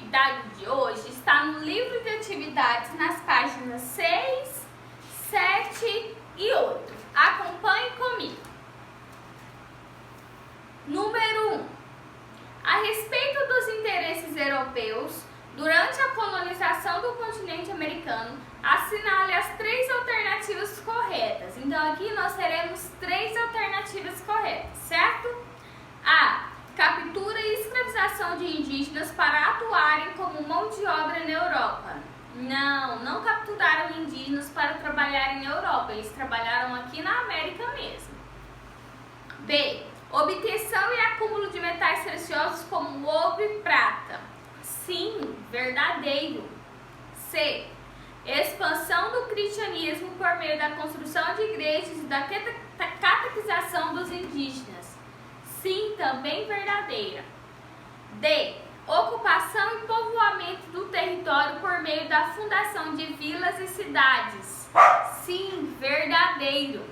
atividade de hoje está no livro de atividades nas páginas 6, 7 e 8. Acompanhe comigo. Número 1. A respeito dos interesses europeus durante a colonização do continente americano, assinale as 3 alternativas corretas. Então aqui nós teremos 3 alternativas corretas, certo? A. Captura e escravização de indígenas para atuarem como mão de obra na Europa. Não capturaram indígenas para trabalharem na Europa, eles trabalharam aqui na América mesmo. B. Obtenção e acúmulo de metais preciosos como ouro e prata. Sim, verdadeiro. C. Expansão do cristianismo por meio da construção de igrejas e da catequização dos indígenas. Sim, também verdadeira. D. Ocupação e povoamento do território por meio da fundação de vilas e cidades. Sim, verdadeiro.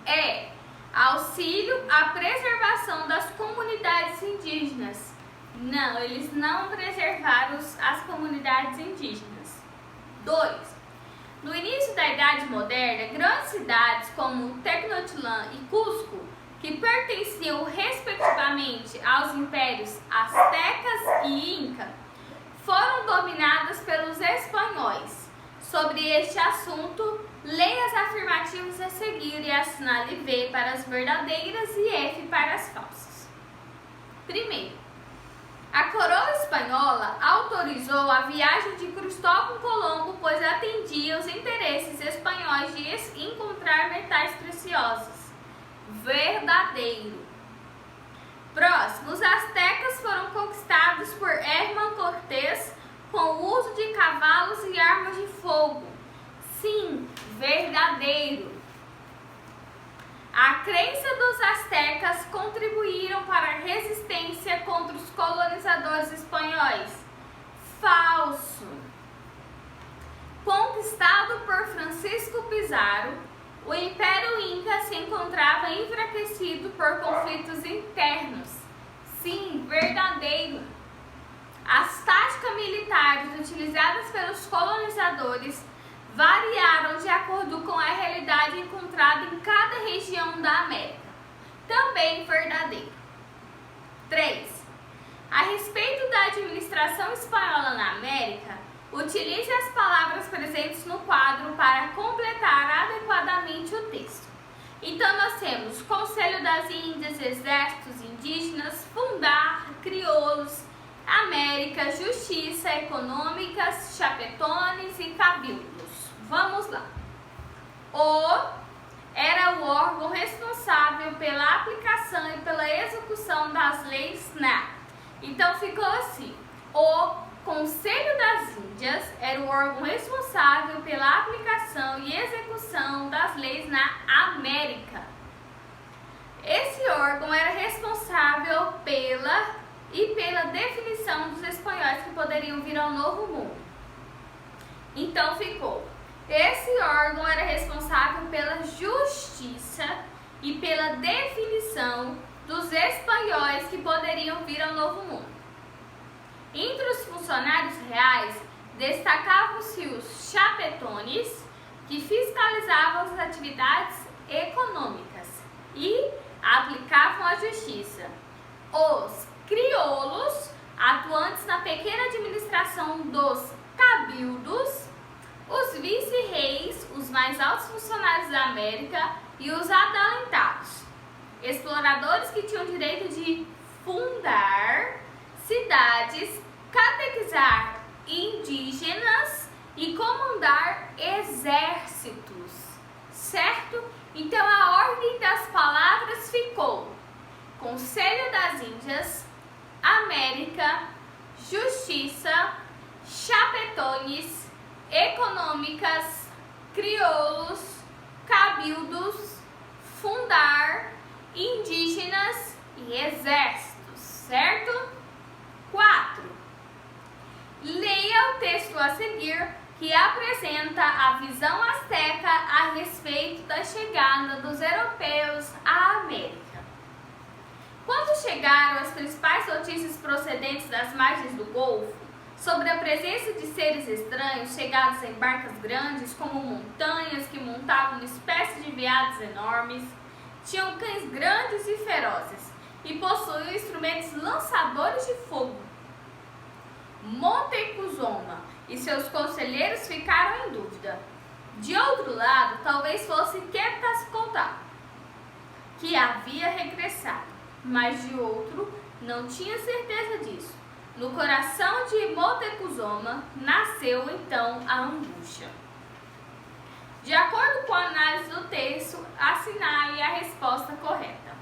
E. Auxílio à preservação das comunidades indígenas. Não, eles não preservaram as comunidades indígenas. 2. No início da Idade Moderna, grandes cidades como Tenochtitlan e Cusco, que pertenciam respectivamente aos impérios Aztecas e Inca, foram dominadas pelos espanhóis. Sobre este assunto, leia as afirmativas a seguir e assinale V para as verdadeiras e F para as falsas. Primeiro, a coroa espanhola autorizou a viagem de Cristóvão Colombo, pois atendia os interesses espanhóis de encontrar metais preciosos. Verdadeiro. Próximo, os astecas foram conquistados por Hernán Cortés com o uso de cavalos e armas de fogo. Sim, verdadeiro. A crença dos astecas contribuíram para a resistência contra os colonizadores espanhóis. Falso. Conquistado por Francisco Pizarro, o Império Inca se encontrava enfraquecido por conflitos internos. Sim, verdadeiro. As táticas militares utilizadas pelos colonizadores variaram de acordo com a realidade encontrada em cada região da América. Também verdadeiro. 3. A respeito da administração espanhola na América, utilize as palavras presentes no quadro para completar adequadamente o texto. Então nós temos Conselho das Índias, Exércitos Indígenas, Fundar, Crioulos, América, Justiça, Econômicas, Chapetones e Cabildos. Vamos lá. O era o órgão responsável pela aplicação e pela execução das leis na. Então ficou assim: o Conselho das Índias era o órgão responsável pela aplicação e execução das leis na América. Esse órgão era responsável pela definição dos espanhóis que poderiam vir ao Novo Mundo. Então ficou: esse órgão era responsável pela justiça e pela definição dos espanhóis que poderiam vir ao Novo Mundo. Entre os funcionários reais, destacavam-se os chapetones, que fiscalizavam as atividades econômicas e aplicavam a justiça. Os crioulos, atuantes na pequena administração dos cabildos, os vice-reis, os mais altos funcionários da América, e os adalentados, exploradores que tinham direito de fundar cidades, catequizar indígenas e comandar exércitos, certo? Então a ordem das palavras ficou: Conselho das Índias, América, Justiça, Chapetones, Econômicas, Crioulos, Cabildos, Fundar, Indígenas e Exércitos, certo? 4. Leia o texto a seguir, que apresenta a visão asteca a respeito da chegada dos europeus à América. Quando chegaram as principais notícias procedentes das margens do Golfo sobre a presença de seres estranhos chegados em barcas grandes, como montanhas que montavam uma espécie de veados enormes, tinham cães grandes e ferozes e possuíam instrumentos lançadores de fogo. Montezuma e seus conselheiros ficaram em dúvida. De outro lado, talvez fosse Quetzalcoatl, que havia regressado, mas de outro não tinha certeza disso. No coração de Montezuma nasceu então a angústia. De acordo com a análise do texto, assinale a resposta correta.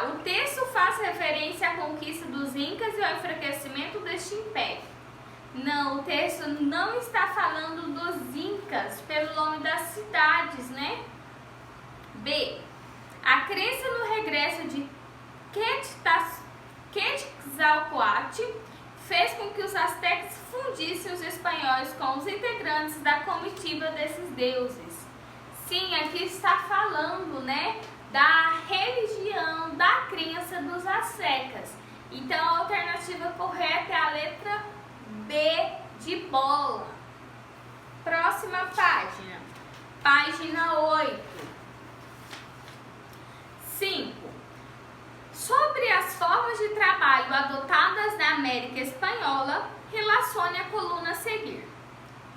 O texto faz referência à conquista dos Incas e ao enfraquecimento deste império. Não, o texto não está falando dos Incas pelo nome das cidades, né? B. A crença no regresso de Quetzalcoatl fez com que os astecas fundissem os espanhóis com os integrantes da comitiva desses deuses. Sim, aqui está falando, né, da religião, da crença dos astecas. Então a alternativa correta é a letra B de bola. Próxima página. Página 8. 5. Sobre as formas de trabalho adotadas na América Espanhola, relacione a coluna a seguir.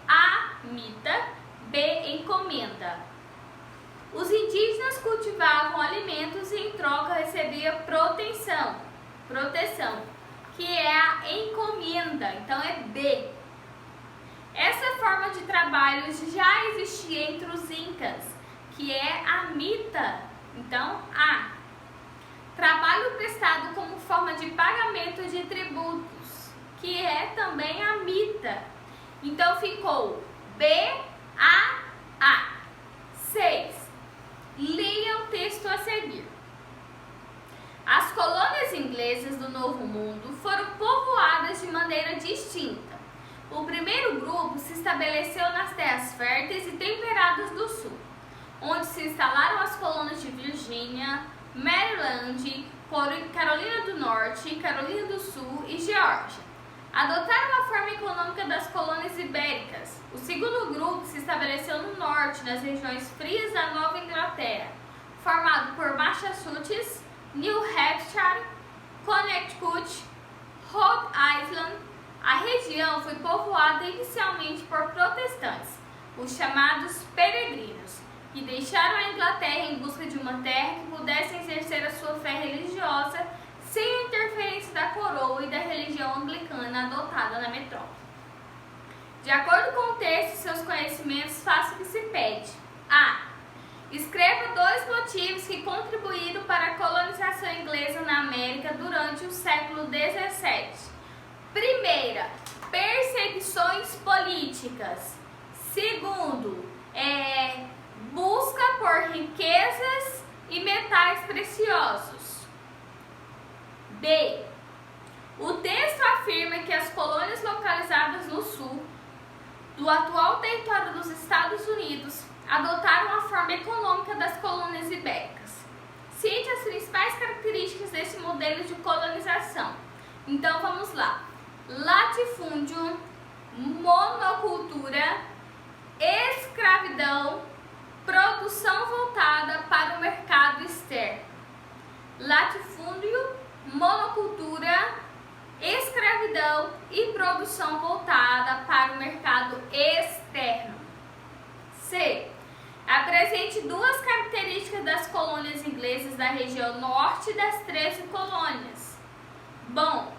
A. Mita. B. Encomenda. Os indígenas cultivavam alimentos e em troca recebiam proteção, que é a encomenda, então é B. Essa forma de trabalho já existia entre os incas, que é a mita, então A. Trabalho prestado como forma de pagamento de tributos, que é também a mita. Então ficou B, A. 6. Leia o texto a seguir. As colônias inglesas do Novo Mundo foram povoadas de maneira distinta. O primeiro grupo se estabeleceu nas terras férteis e temperadas do sul, onde se instalaram as colônias de Virgínia, Maryland, Carolina do Norte, Carolina do Sul e Geórgia. Adotaram a forma econômica das colônias ibéricas. O segundo grupo se estabeleceu no norte, nas regiões frias da Nova Inglaterra, formado por Massachusetts, New Hampshire, Connecticut, Rhode Island. A região foi povoada inicialmente por protestantes, os chamados peregrinos, que deixaram a Inglaterra em busca de uma terra que pudessem exercer a sua fé religiosa sem a interferência da coroa e da religião anglicana adotada na metrópole. De acordo com o texto e seus conhecimentos, faça o que se pede. A. Escreva 2 motivos que contribuíram para a colonização inglesa na América durante o século XVII. Primeira, perseguições políticas. Segundo, busca por riquezas e metais preciosos. B. O texto afirma que as colônias localizadas no sul do atual território dos Estados Unidos adotaram a forma econômica das colônias ibéricas. Cite as principais características desse modelo de colonização. Então vamos lá. Latifúndio, monocultura, escravidão, produção voltada para o mercado externo. Latifúndio, monocultura, escravidão e produção voltada para o mercado externo. C. Apresente 2 características das colônias inglesas da região norte das 13 colônias. Bom,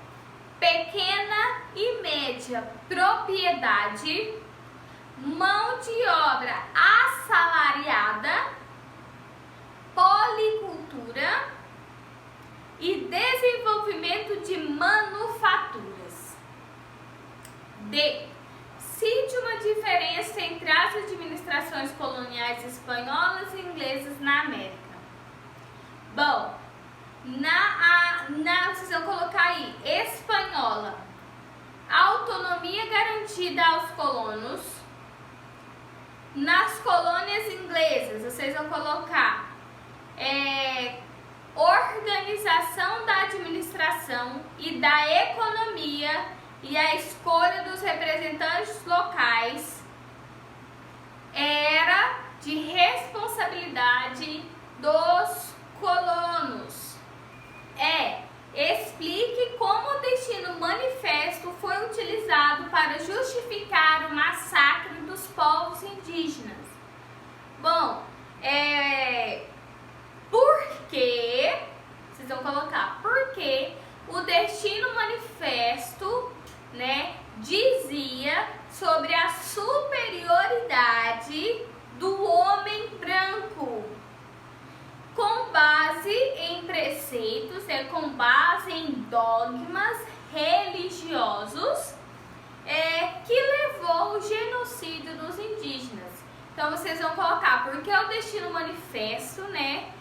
pequena e média propriedade, mão de obra assalariada, policultura e desenvolvimento de manufaturas. D. Cite uma diferença entre as administrações coloniais espanholas e inglesas na América. Bom, vocês vão colocar aí, espanhola, autonomia garantida aos colonos. Nas colônias inglesas, vocês vão colocar organização da administração e da economia e a escolha dos representantes locais era de responsabilidade dos colonos. Explique como o Destino Manifesto foi utilizado para justificar o massacre dos povos indígenas. Bom, vocês vão colocar porque o Destino Manifesto, né, dizia sobre a superioridade do homem branco, com base em preceitos, com base em dogmas religiosos, que levou ao genocídio dos indígenas. Então vocês vão colocar porque o Destino Manifesto, né,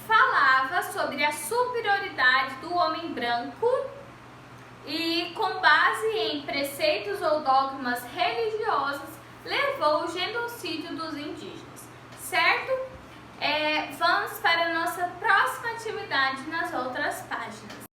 falava sobre a superioridade do homem branco e com base em preceitos ou dogmas religiosos levou ao genocídio dos indígenas, certo? Vamos para a nossa próxima atividade nas outras páginas.